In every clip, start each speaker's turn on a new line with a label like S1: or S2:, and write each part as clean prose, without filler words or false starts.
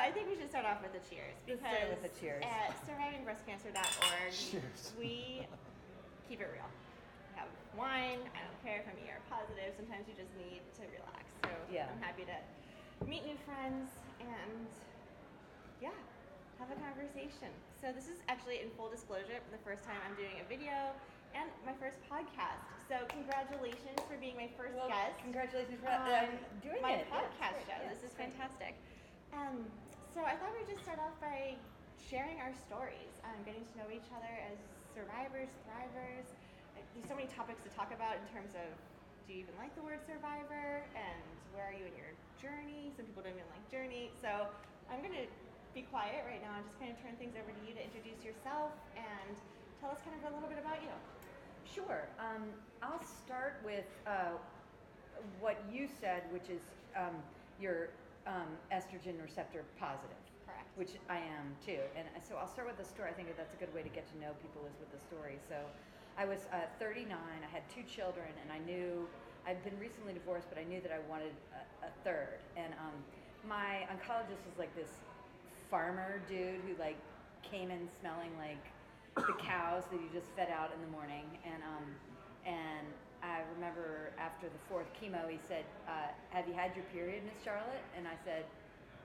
S1: I think we should start off with the cheers.
S2: Let's
S1: Because
S2: start with the cheers.
S1: at survivingbreastcancer.org,
S3: Cheers.
S1: we keep it real. We have wine. I don't care if I'm ER positive. Sometimes you just need to relax. So
S2: Yeah.
S1: I'm happy to meet new friends and, yeah, have a conversation. So this is actually, in full disclosure, the first time I'm doing a video and my first podcast. So congratulations for being my first guest.
S2: Congratulations for doing
S1: my
S2: it.
S1: podcast show.
S2: Yeah,
S1: This is
S2: great.
S1: fantastic. So I thought we'd just start off by sharing our stories, getting to know each other as survivors, thrivers. There's so many topics to talk about in terms of, do you even like the word survivor, and where are you in your journey? Some people don't even like journey. So I'm going to be quiet right now and just kind of turn things over to you to introduce yourself and tell us kind of a little bit about you.
S2: Sure. I'll start with what you said, which is you're estrogen receptor positive.
S1: Correct.
S2: Which I am too. And so I'll start with the story. I think that's a good way to get to know people is with the story. So I was 39. I had 2 children, and I knew I'd been recently divorced, but I knew that I wanted a third. And my oncologist was like this farmer dude who like came in smelling like the cows that you just fed out in the morning. And I remember after the 4th chemo, he said, "Have you had your period, Miss Charlotte?" And I said,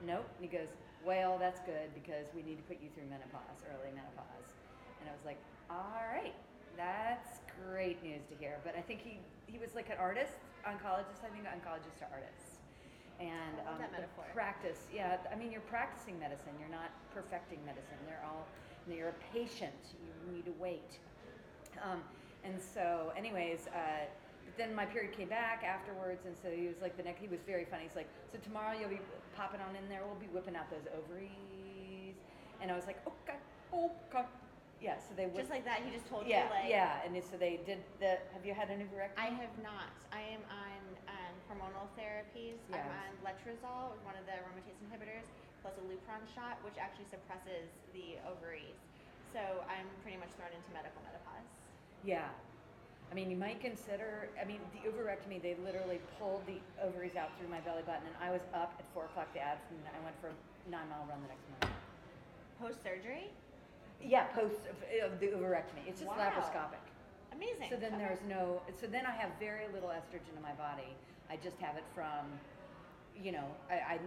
S2: "Nope." And he goes, "Well, that's good because we need to put you through menopause, early menopause." And I was like, "All right, that's great news to hear." But I think he was like an artist, oncologist. I think oncologists are artists. And
S1: I love that metaphor.
S2: practice, yeah. I mean, you're practicing medicine. You're not perfecting medicine. You're a patient. You need to wait. And so, anyways, but then my period came back afterwards, and so he was like he was very funny. He's like, "So tomorrow you'll be popping on in there. We'll be whipping out those ovaries." And I was like, "Okay, okay." Yeah, so they
S1: Just like that, he just told
S2: yeah,
S1: you, like...
S2: yeah, and so they did the. Have you had an ovarectomy?
S1: I have not. I am on hormonal therapies.
S2: Yes.
S1: I'm on letrozole, one of the aromatase inhibitors, plus a Lupron shot, which actually suppresses the ovaries. So I'm pretty much thrown into medical menopause.
S2: Yeah. I mean, you might consider, the ovarectomy, they literally pulled the ovaries out through my belly button, and I was up at 4 o'clock the afternoon. I went for a 9-mile run the next morning.
S1: Post-surgery?
S2: Yeah, post of the ovarectomy. It's just
S1: Wow.
S2: laparoscopic.
S1: Amazing.
S2: So then
S1: Okay.
S2: so then I have very little estrogen in my body. I just have it from, I yes, I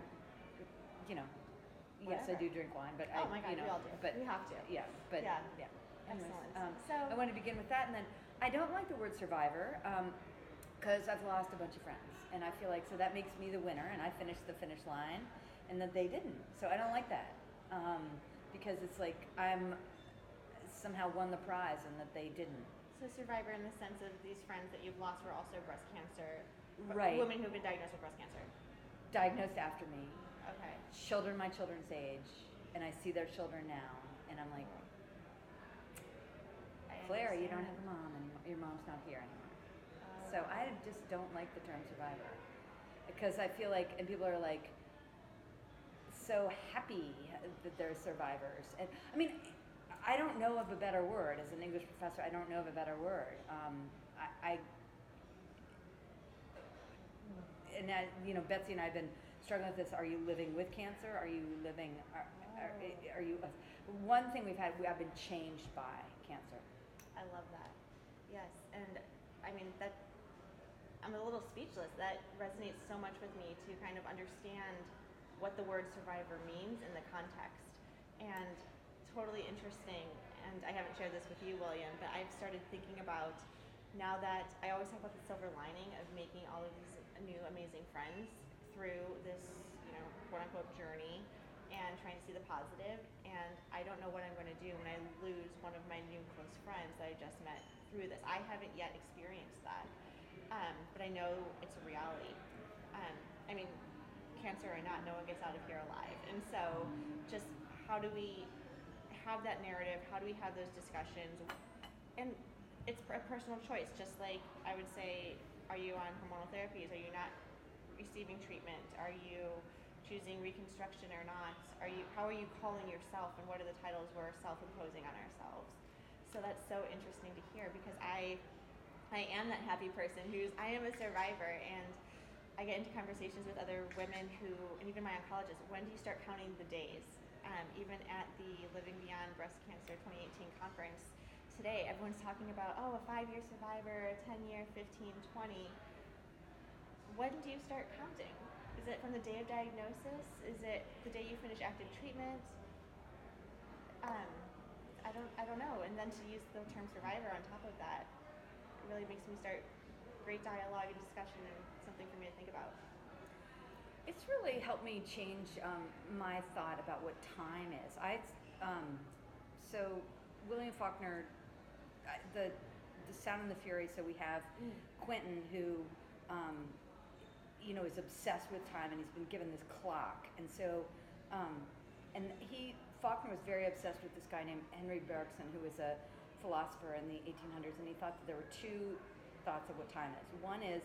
S1: Whatever.
S2: do drink wine, but
S1: Oh my God, we all do.
S2: But
S1: We have to.
S2: Yeah, but
S1: Yeah.
S2: yeah.
S1: Excellent.
S2: So I want to begin with that, and then I don't like the word survivor because I've lost a bunch of friends, and I feel like so that makes me the winner, and I finished the finish line, and that they didn't. So I don't like that because it's like I'm somehow won the prize, and that they didn't.
S1: So survivor in the sense of these friends that you've lost were also breast cancer.
S2: Right.
S1: Women who've been diagnosed with breast cancer.
S2: Diagnosed after me,
S1: Okay.
S2: children my children's age, and I see their children now, and I'm like, Claire, you don't have a mom anymore. Your mom's not here anymore. So I just don't like the term survivor because I feel like, and people are like so happy that they're survivors. And I mean, I don't know of a better word. As an English professor, I don't know of a better word. Betsy and I have been struggling with this. Are you living with cancer? Are you living? Are you? One thing I've been changed by cancer.
S1: I love that. Yes, and I mean that. I'm a little speechless. That resonates so much with me to kind of understand what the word survivor means in the context, and totally interesting. And I haven't shared this with you, William, but I've started thinking about now that I always talk about the silver lining of making all of these new amazing friends through this, quote unquote journey, and trying to see the positive. And I don't know what I'm going to do when I lose one of my new close friends that I just met through this. I haven't yet experienced that, but I know it's a reality. Cancer or not, no one gets out of here alive. And so just how do we have that narrative? How do we have those discussions? And it's a personal choice. Just like I would say, are you on hormonal therapies? Are you not receiving treatment? Are you choosing reconstruction or not? How are you calling yourself, and what are the titles we're self-imposing on ourselves? So that's so interesting to hear, because I am that happy person I am a survivor, and I get into conversations with other women who, and even my oncologist, when do you start counting the days? Even at the Living Beyond Breast Cancer 2018 conference today, everyone's talking about, oh, a 5-year survivor, a 10-year, 15, 20. When do you start counting? Is it from the day of diagnosis? Is it the day you finish active treatment? I don't know. And then to use the term survivor on top of that, it really makes me start great dialogue and discussion and something for me to think about.
S2: It's really helped me change my thought about what time is. So William Faulkner, the Sound and the Fury. So we have Quentin, who is obsessed with time, and he's been given this clock, and so Faulkner was very obsessed with this guy named Henry Bergson, who was a philosopher in the 1800s, and he thought that there were two thoughts of what time is. One is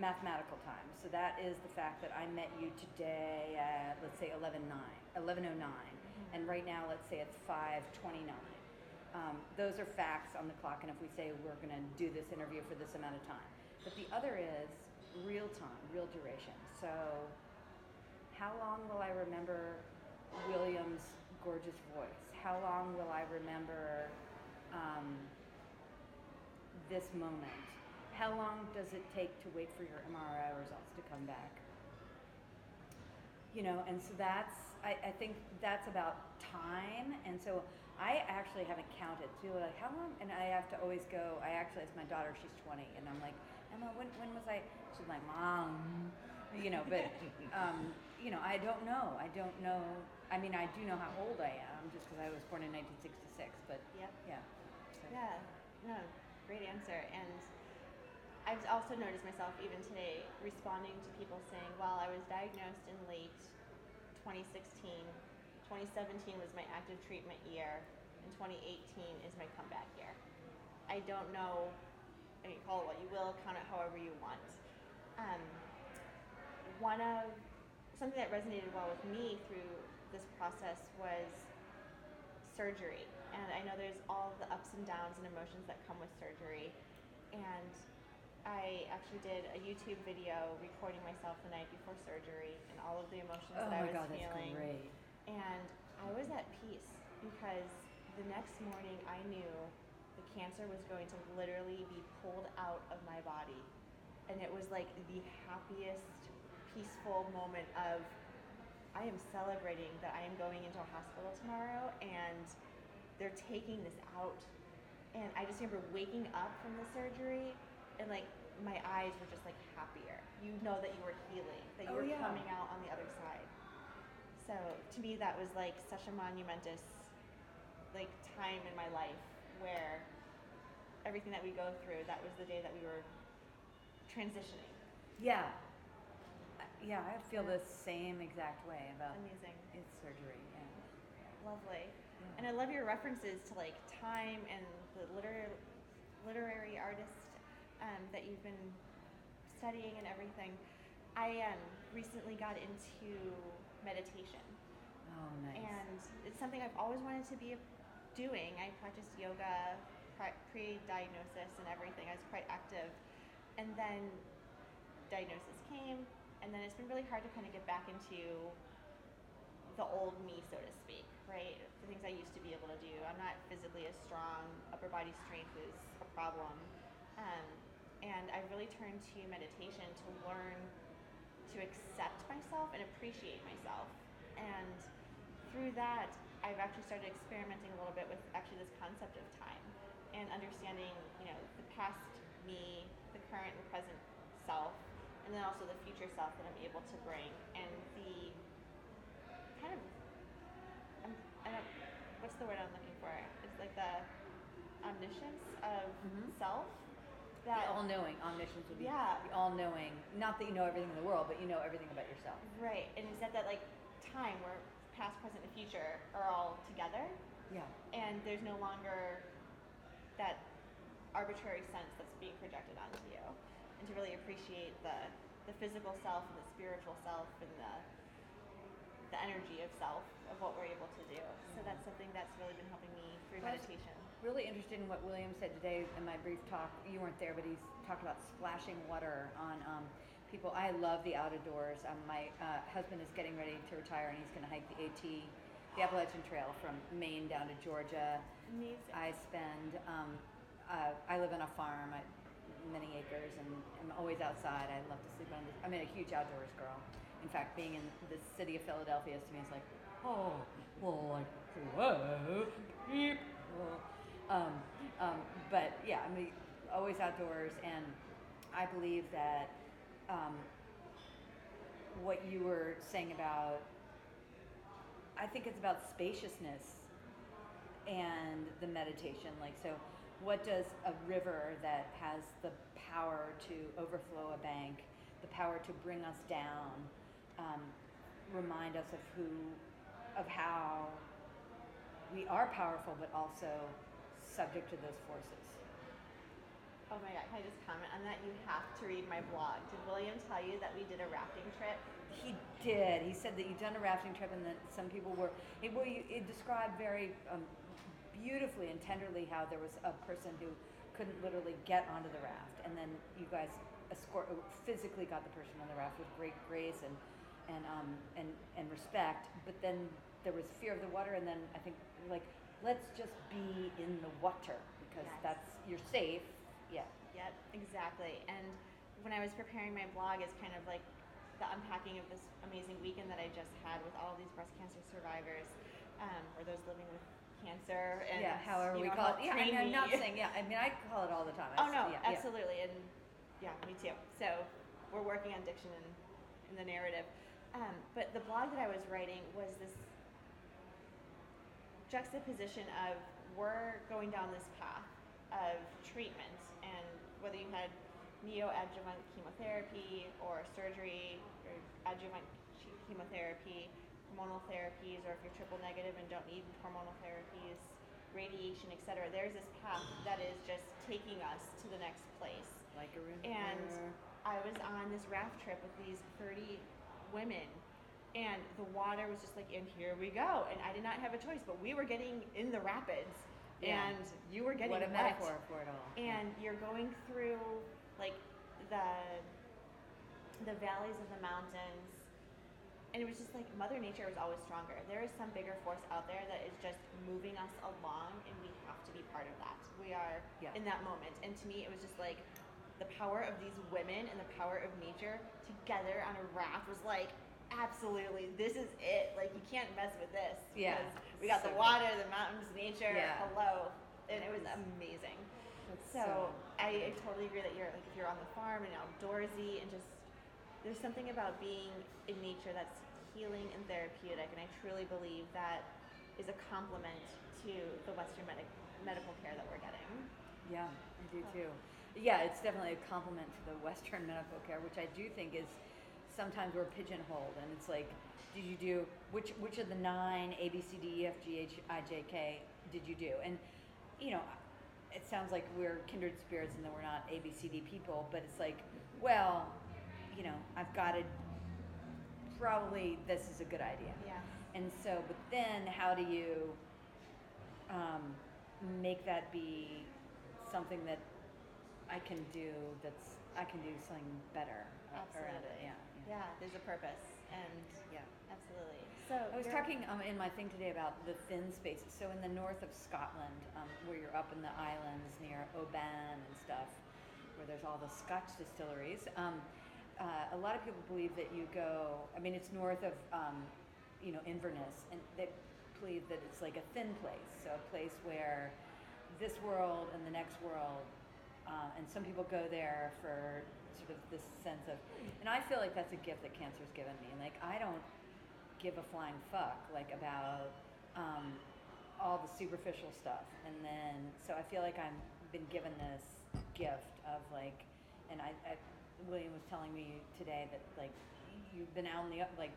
S2: mathematical time. So that is the fact that I met you today at, let's say, 11:09, and right now, let's say it's 5:29. Those are facts on the clock, and if we say we're going to do this interview for this amount of time. But the other is real time, real duration. So how long will I remember William's gorgeous voice? How long will I remember this moment? How long does it take to wait for your MRI results to come back? And so I think that's about time. And so I actually haven't counted. So like, how long? And I have to always go, I actually asked my daughter, she's 20, and I'm like, Emma, when was I? She's like, Mom, but, I don't know. I mean, I do know how old I am just because I was born in 1966, but
S1: Yep.
S2: yeah. So.
S1: Yeah, no, great answer. And I've also noticed myself even today responding to people saying, well, I was diagnosed in late 2016, 2017 was my active treatment year, and 2018 is my comeback year. I don't know, I mean, call it what you will, count it however you want. Something that resonated well with me through this process was surgery. And I know there's all the ups and downs and emotions that come with surgery. And I actually did a YouTube video recording myself the night before surgery and all of the emotions that I was feeling.
S2: That's great.
S1: And I was at peace because the next morning I knew the cancer was going to literally be pulled out of my body. And it was like the happiest, peaceful moment of, I am celebrating that I am going into a hospital tomorrow and they're taking this out. And I just remember waking up from the surgery and like my eyes were just like happier. You know that you were healing, that you were coming out on the other side. So to me that was like such a monumentous like time in my life where everything that we go through, that was the day that we were transitioning.
S2: Yeah. Yeah, I feel the same exact way about
S1: Amazing.
S2: It's surgery. Yeah.
S1: Lovely.
S2: Yeah.
S1: And I love your references to like time and the literary artist that you've been studying and everything. I recently got into meditation.
S2: Oh, nice.
S1: And it's something I've always wanted to be doing. I practiced yoga pre-diagnosis and everything. I was quite active. And then diagnosis came, and then it's been really hard to kind of get back into the old me, so to speak, right? The things I used to be able to do. I'm not physically as strong. Upper body strength is a problem. And I really turned to meditation to learn to accept myself and appreciate myself. And through that, I've actually started experimenting a little bit with actually this concept of time and understanding, the past me, the current and present self, and then also the future self that I'm able to bring. And the kind of, what's the word I'm looking for? It's like the omniscience of self.
S2: The all-knowing, omniscience would be the all-knowing. Not that you know everything in the world, but you know everything about yourself.
S1: Right, and instead that like time where past, present, and future are all together.
S2: Yeah.
S1: And there's no longer that arbitrary sense that's being projected onto you. And to really appreciate the physical self and the spiritual self and the energy of self of what we're able to do. So that's something that's really been helping me through meditation.
S2: Really interested in what William said today in my brief talk. You weren't there, but he's talked about splashing water on people. I love the outdoors. My husband is getting ready to retire, and he's going to hike the the Appalachian Trail from Maine down to Georgia.
S1: Amazing.
S2: I live on a farm, many acres, and I'm always outside. I love to sleep on I'm a huge outdoors girl. In fact, being in the city of Philadelphia to me is like, oh, well, like, whoa, beep. But yeah, I mean, always outdoors, and I believe that what you were saying about, I think it's about spaciousness and the meditation. Like, so what does a river that has the power to overflow a bank, the power to bring us down, remind us of how we are powerful, but also subject to those forces?
S1: Oh my God, can I just comment on that? You have to read my blog. Did William tell you that we did a rafting trip?
S2: He did. He said that you'd done a rafting trip, and that some people were. It described very beautifully and tenderly how there was a person who couldn't literally get onto the raft, and then you guys physically got the person on the raft with great grace and respect. But then there was fear of the water, and then I think like, let's just be in the water because
S1: Yes.
S2: you're safe. Yeah.
S1: Yep, exactly. And when I was preparing my blog, it's kind of like the unpacking of this amazing weekend that I just had with all these breast cancer survivors, or those living with cancer. And
S2: however we call it. Yeah, I'm not saying. Yeah, I mean, I call it all the time.
S1: Absolutely, and yeah, me too. So we're working on diction in the narrative. But the blog that I was writing was this juxtaposition of we're going down this path of treatment, and whether you had neoadjuvant chemotherapy or surgery or adjuvant chemotherapy, hormonal therapies, or if you're triple negative and don't need hormonal therapies, radiation, etc. There's this path that is just taking us to the next place.
S2: Like a river.
S1: And I was on this raft trip with these 30 women, and the water was just like, and here we go. And I did not have a choice, but we were getting in the rapids, and you were getting
S2: what a
S1: wet.
S2: metaphor for it all.
S1: And you're going through like the valleys of the mountains, and it was just like Mother Nature was always stronger. There is some bigger force out there that is just moving us along, and we have to be part of that. We are in that moment. And to me, it was just like the power of these women and the power of nature together on a raft was like, absolutely, this is it. Like, you can't mess with this.
S2: Yeah.
S1: Because we got the water, the mountains, nature, hello. And it was amazing. So I totally agree that you're like, if you're on the farm and outdoorsy, and just there's something about being in nature that's healing and therapeutic, and I truly believe that is a complement to the Western medical care that we're getting.
S2: Yeah, I do too. Yeah, it's definitely a compliment to the Western medical care, which I do think is sometimes we're pigeonholed, and it's like, did you do which of the 9 A B C D E F G H I J K did you do? And you know, it sounds like we're kindred spirits and that we're not A B C D people, but it's like, well, you know, I've got to probably this is a good idea.
S1: Yeah.
S2: And so, but then how do you make that be something that I can do something better around it.
S1: Yeah, there's a purpose, and absolutely. So
S2: I was talking in my thing today about the thin spaces. So in the north of Scotland, where you're up in the islands near Oban and stuff, where there's all the Scotch distilleries, a lot of people believe that you go. I mean, it's north of Inverness, and they believe that it's like a thin place, so a place where this world and the next world. And some people go there for sort of this sense of, and I feel like that's a gift that cancer's given me. Like, I don't give a flying fuck like about all the superficial stuff. And then, so I feel like I've been given this gift of like, and William was telling me today that like you've been out in the like,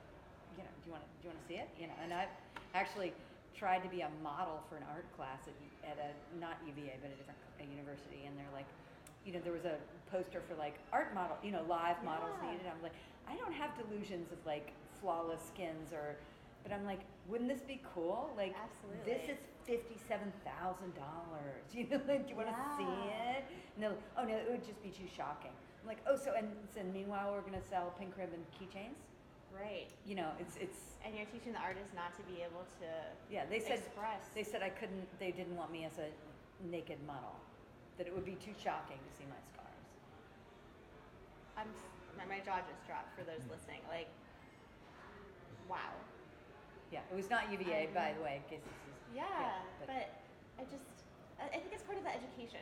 S2: do you want to see it? And I've actually tried to be a model for an art class at a not UVA but a different university, and they're like, there was a poster for like art model, live models needed. I'm like, I don't have delusions of like flawless skins but I'm like, wouldn't this be cool? Like,
S1: absolutely.
S2: This is $57,000. Like, do you want to see it? And they're like, oh no, it would just be too shocking. I'm like, oh, so meanwhile we're gonna sell pink ribbon keychains.
S1: Right.
S2: You know, it's
S1: And you're teaching the artist not to be able to
S2: yeah. They
S1: express.
S2: said I couldn't. They didn't want me as a naked model. That it would be too shocking to see my scars.
S1: My jaw just dropped for those listening. Like, wow.
S2: Yeah, it was not UVA, by the way, in case this is.
S1: Yeah, but I think it's part of the education.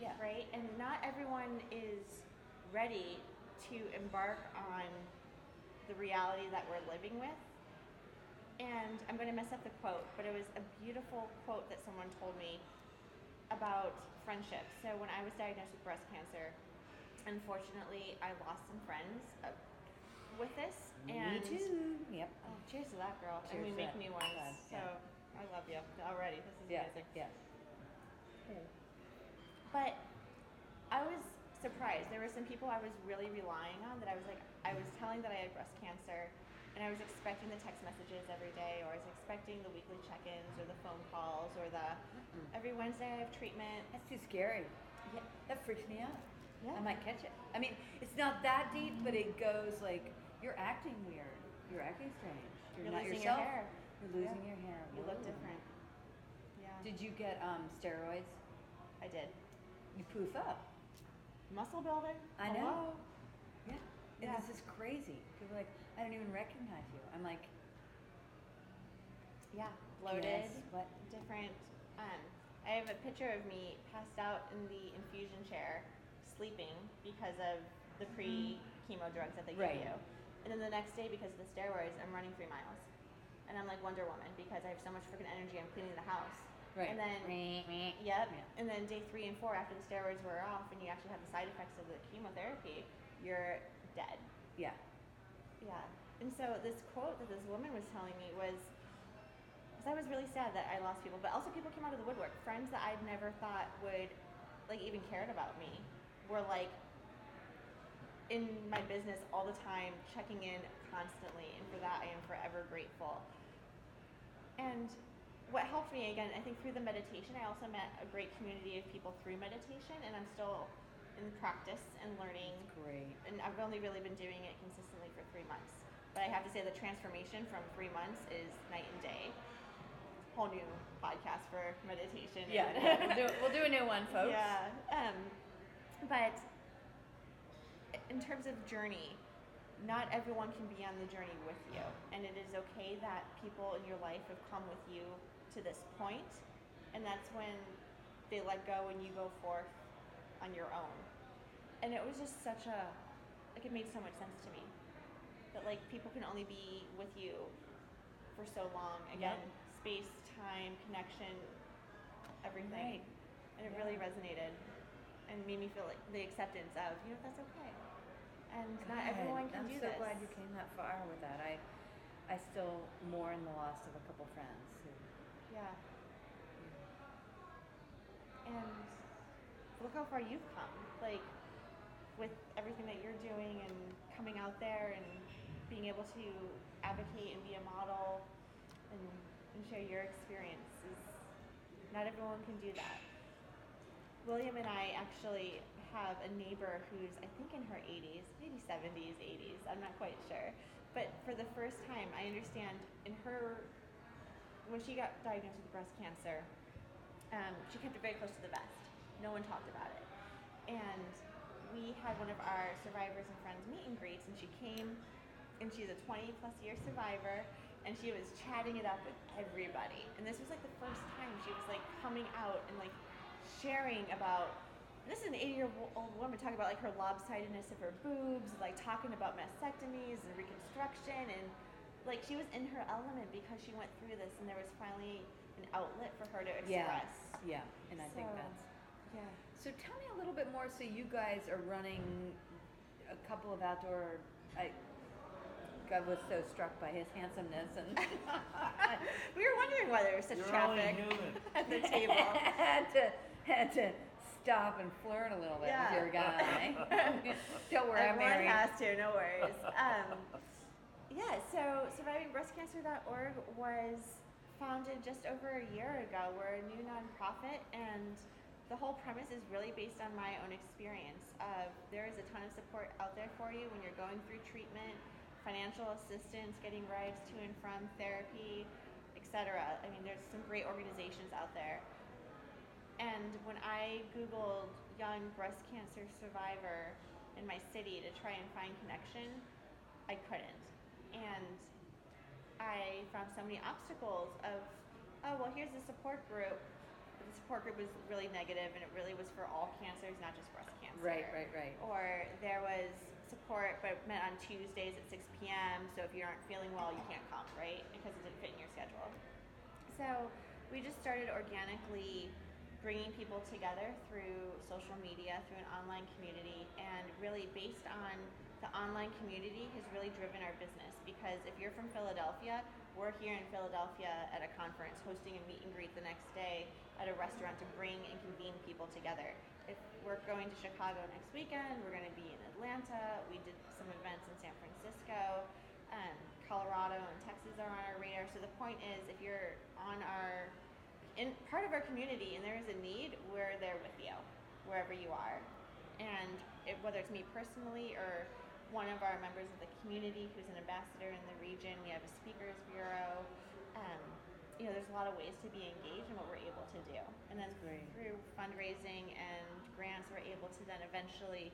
S2: Yeah.
S1: Right? And not everyone is ready to embark on the reality that we're living with. And I'm going to mess up the quote, but it was a beautiful quote that someone told me about friendship. So when I was diagnosed with breast cancer, unfortunately, I lost some friends with this. And
S2: me too. Yep.
S1: Oh, cheers to that, girl.
S2: Cheers
S1: and we
S2: to
S1: make
S2: that.
S1: new ones.
S2: Yeah.
S1: So I love you already. This is amazing.
S2: Yeah.
S1: But I was surprised. There were some people I was really relying on that I was telling that I had breast cancer, and I was expecting the text messages every day, or I was expecting the weekly check-ins or the phone calls or the every Wednesday I have treatment.
S2: That's too scary.
S1: Yeah.
S2: That freaks me out.
S1: Yeah.
S2: I might catch it. I mean, it's not that deep, but it goes like, you're acting weird. You're acting strange.
S1: You're
S2: not
S1: losing
S2: yourself.
S1: your hair.
S2: You're losing your hair.
S1: You look
S2: Whoa.
S1: different. Yeah.
S2: Did you get steroids?
S1: I did.
S2: You poof up.
S1: Muscle building.
S2: I know. Yeah. And
S1: Yeah.
S2: this is crazy. People are like, I don't even recognize you. I'm like,
S1: Yeah. Bloated.
S2: yes, what?
S1: Different. I have a picture of me passed out in the infusion chair, sleeping because of the pre-chemo drugs that they
S2: Right.
S1: give you. And then the next day, because of the steroids, I'm running 3 miles. And I'm like Wonder Woman because I have so much freaking energy. I'm cleaning the house.
S2: Right.
S1: And then, yep.
S2: Yeah.
S1: And then day 3 and 4, after the steroids were off, and you actually have the side effects of the chemotherapy, you're dead.
S2: Yeah.
S1: Yeah. And so this quote that this woman was telling me was, because I was really sad that I lost people, but also people came out of the woodwork. Friends that I'd never thought would, like, even cared about me were, like, in my business all the time, checking in constantly, and for that I am forever grateful. And what helped me, again, I think through the meditation, I also met a great community of people through meditation, and I'm still in practice and learning.
S2: Great.
S1: And I've only really been doing it consistently for 3 months. But I have to say the transformation from 3 months is night and day. Whole new podcast for meditation.
S2: Yeah. We'll do a new one, folks.
S1: Yeah. But in terms of journey, not everyone can be on the journey with you. And it is okay that people in your life have come with you to this point, and that's when they let go and you go forth on your own. And it was just such a, like, it made so much sense to me that, like, people can only be with you for so long. Again, space, time, connection, everything.
S2: Right.
S1: And it really resonated and made me feel like the acceptance of, that's okay. And not everyone can do this.
S2: I'm so glad you came that far with that. I still mourn the loss of a couple friends who.
S1: Yeah. And look how far you've come. Like, with everything that you're doing and coming out there and being able to advocate and be a model and share your experiences. Not everyone can do that. William and I actually have a neighbor who's, I think, in her 80s, maybe 70s, 80s, I'm not quite sure. But for the first time, I understand when she got diagnosed with breast cancer, she kept it very close to the vest. No one talked about it. And we had one of our survivors and friends meet and greets, and she came, and she's a 20 plus year survivor, and she was chatting it up with everybody. And this was like the first time she was like coming out and like sharing about, this is an 80-year-old woman talking about like her lopsidedness of her boobs, like talking about mastectomies and reconstruction, and like she was in her element because she went through this, and there was finally an outlet for her to express.
S2: Yeah, and I think that's.
S1: Yeah.
S2: So tell me a little bit more. So you guys are running a couple of outdoor. God was so struck by his handsomeness, and
S1: we were wondering why there was such traffic at the table.
S2: had to stop and flirt a little bit with your guy. Don't worry, I'm married.
S1: Everyone has to, no worries. So survivingbreastcancer.org was founded just over a year ago. We're a new nonprofit, and the whole premise is really based on my own experience of there is a ton of support out there for you when you're going through treatment, financial assistance, getting rides to and from therapy, etc. I mean, there's some great organizations out there. And when I Googled young breast cancer survivor in my city to try and find connection, I couldn't. And I found so many obstacles of, oh, well, here's the support group. But the support group was really negative, and it really was for all cancers, not just breast cancer.
S2: Right.
S1: Or there was support, but it met on Tuesdays at 6 p.m., so if you aren't feeling well, you can't come, right? Because it didn't fit in your schedule. So we just started organically bringing people together through social media, through an online community, and really based on the online community has really driven our business, because if you're from Philadelphia, we're here in Philadelphia at a conference hosting a meet and greet the next day at a restaurant to bring and convene people together. If we're going to Chicago next weekend, we're going to be in Atlanta. We did some events in San Francisco. Colorado and Texas are on our radar. So the point is, if you're in part of our community and there is a need, we're there with you wherever you are. And whether it's me personally or one of our members of the community who's an ambassador in the region, we have a speakers bureau. There's a lot of ways to be engaged in what we're able to do. And then through fundraising and grants, we're able to then eventually,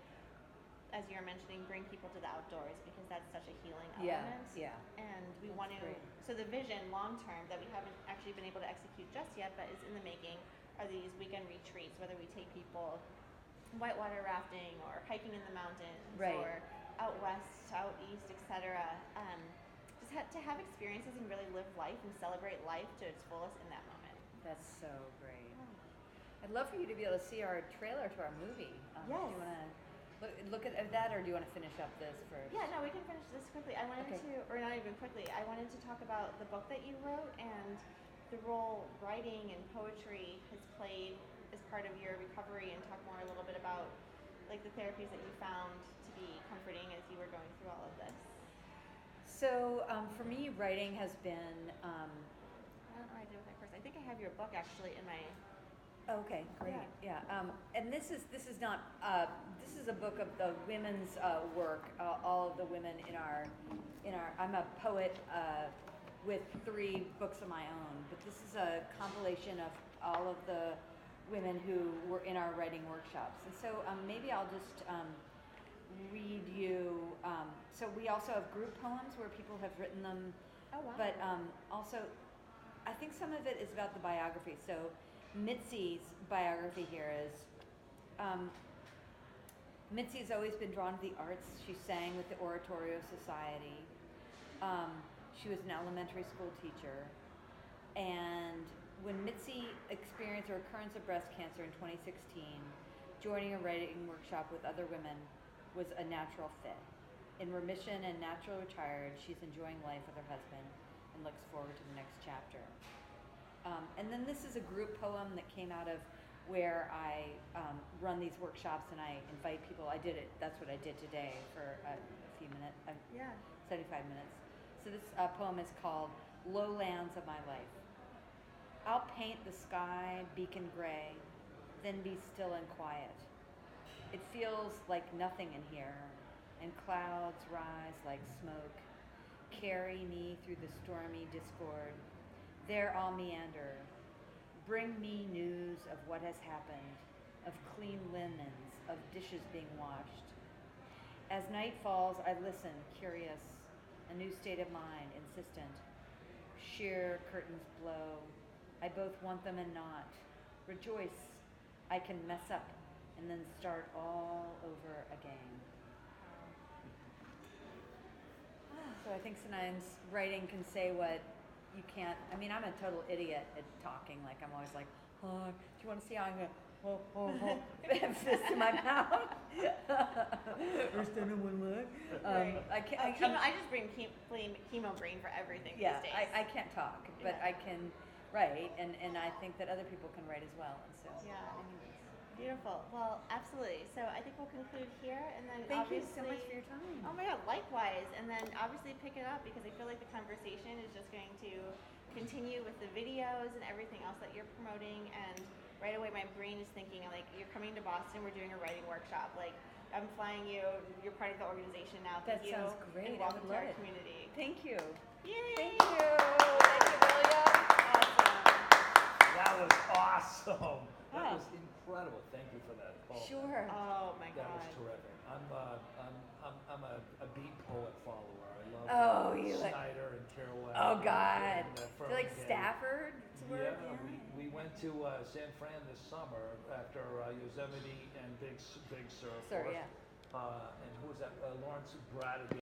S1: as you're mentioning, bring people to the outdoors, because that's such a healing element.
S2: Yeah.
S1: And we want to, so the vision long term that we haven't actually been able to execute just yet, but is in the making, are these weekend retreats, whether we take people whitewater rafting or hiking in the mountains or out west, out east, etc. To have experiences and really live life and celebrate life to its fullest in that moment.
S2: That's so great. I'd love for you to be able to see our trailer to our movie.
S1: Yes.
S2: Do you want to look at that, or do you want to finish up this first?
S1: Yeah, no, we can finish this quickly. I wanted to, or not even quickly, I wanted to talk about the book that you wrote and the role writing and poetry has played as part of your recovery, and talk more a little bit about like the therapies that you found to be comforting as you were going through all of this.
S2: So for me, writing has been.
S1: I don't know what I did with my first. I think I have your book actually in my.
S2: Okay, great. Yeah. And this is not. This is a book of the women's work. All of the women in our. I'm a poet with 3 books of my own, but this is a compilation of all of the women who were in our writing workshops. And so maybe I'll just read you. So we also have group poems where people have written them.
S1: Oh, wow.
S2: But also, I think some of it is about the biography. So Mitzi's biography here is, Mitzi's always been drawn to the arts. She sang with the Oratorio Society. She was an elementary school teacher. And when Mitzi experienced a recurrence of breast cancer in 2016, joining a writing workshop with other women was a natural fit. In remission and natural retired, she's enjoying life with her husband and looks forward to the next chapter. And then this is a group poem that came out of where I run these workshops and I invite people. I did it, that's what I did today for a few minutes, 75 minutes. So this poem is called Lowlands of My Life. I'll paint the sky beacon gray, then be still and quiet. It feels like nothing in here, and clouds rise like smoke, carry me through the stormy discord. There I'll meander. Bring me news of what has happened, of clean linens, of dishes being washed. As night falls, I listen, curious, a new state of mind, insistent. Sheer curtains blow. I both want them and not. Rejoice, I can mess up and then start all over again. So I think sometimes writing can say what you can't. I mean, I'm a total idiot at talking. Like, I'm always like, oh, do you want to see how I'm going to fist in my mouth? First in one look.
S1: Right.
S2: I
S1: just bring chemo brain for everything
S2: yeah,
S1: these days.
S2: I can't talk, but I can write, and I think that other people can write as well. And so,
S1: Beautiful. Well, absolutely. So I think we'll conclude here, and then
S2: thank you
S1: obviously,
S2: so much for your time.
S1: Oh my God, likewise. And then obviously pick it up, because I feel like the conversation is just going to continue with the videos and everything else that you're promoting, and right away my brain is thinking like, you're coming to Boston, we're doing a writing workshop. Like, I'm flying you. You're part of the organization now.
S2: That
S1: Thank you.
S2: sounds great.
S1: And welcome to
S2: I would love
S1: our
S2: it.
S1: community.
S2: Thank you.
S1: Yay!
S2: Thank you. Thank you, William.
S1: Awesome.
S3: That was awesome. That
S2: Oh.
S3: was incredible. Thank you for that call.
S2: Sure.
S1: Oh my
S3: That
S1: God.
S3: was terrific. I'm a beat poet follower. I love
S2: Oh, you like-
S3: Snyder and Kerouac.
S2: Oh God.
S3: And,
S2: Do you like
S3: Fernandez.
S2: Stafford?
S3: Yeah, we went to San Fran this summer after Yosemite and Big Sur.
S2: Sur, yeah.
S3: And who was that? Lawrence Brad